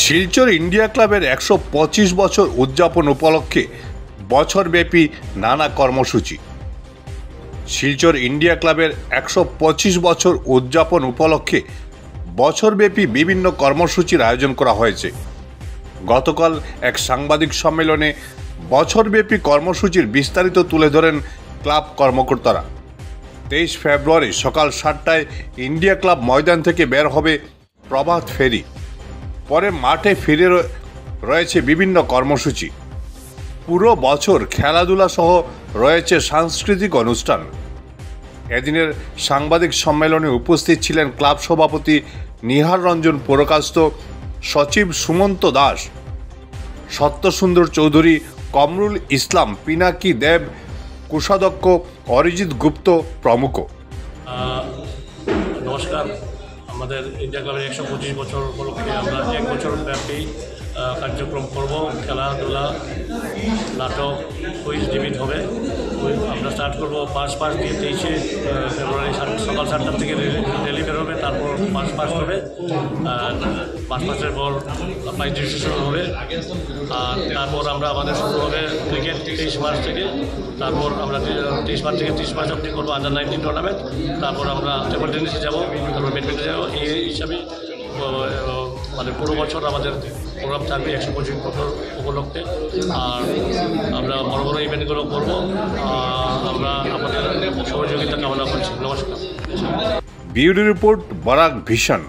Silchar India ক্লাবের ১২৫ বছর উদযাপন উপলক্ষে বছরব্যাপী নানা কর্মসূচি। শিলচর ইন্ডিয়া ক্লাবের ১২৫ বছর উদযাপন উপলক্ষে বছরব্যাপী বিভিন্ন কর্মসূচির আয়োজন করা হয়েছে। গতকাল এক সাংবাদিক সম্মেলনে বছরব্যাপী কর্মসূচির বিস্তারিত তুলে ধরেন ক্লাব কর্মকর্তারা। ২৩ ফেব্রুয়ারি সকাল ৭টায় ইন্ডিয়া ক্লাব ময়দান থেকে বের হবে প্রভাত ফেরি। পরে মাঠে ফিরে রয়েছে বিভিন্ন কর্মসূচি। পুরো বছর খেলাধুলা সহ রয়েছে সাংস্কৃতিক অনুষ্ঠান। এদিনের সাংবাদিক সম্মেলনে উপস্থিত ছিলেন ক্লাব সভাপতি নিহার রঞ্জন পুরকাস্ত, সচিব সুমন্ত দাস, সত্যসুন্দর চৌধুরী, কমরুল ইসলাম, পিনাকি দেব, কোষাধ্যক্ষ অরিজিৎ গুপ্ত প্রমুখ। নমস্কার। আমাদের ইন্ডিয়া ক্লাবের ১২৫ বছর উপলক্ষে আমরা ১ বছর ব্যাপী কার্যক্রম করব। খেলাধুলা, নাটক, কুইজ ডিবেট হবে। আমরা স্টার্ট করবো পাস দিয়ে ২৩শে ফেব্রুয়ারি সকাল ৭টার থেকে র্যালি বেরোবে। তারপর পাস হবে, আর পাসের পর প্রাইজ ডিস্ট্রিবিউশন হবে। আর তারপর আমাদের শুরু হবে ক্রিকেট ২৩ মার্চ থেকে। তারপর আমরা ২৩ মার্চ থেকে ৩০ মার্চ অবধি করবো আন্ডার-19 টুর্নামেন্ট। তারপর আমরা টেবল টেনিসে যাবো, তারপর ব্যাডমিন্টনে যাবো। এই হিসাবে মানে পুরো বছর আমাদের প্রোগ্রাম থাকবে ১২৫ বছর উপলক্ষে। আর আমরা বড় বড় ইভেন্টগুলো করবো। আমরা আপনাদের সহযোগিতা কামনা করছি। নমস্কার। Bureau report, Barak vision.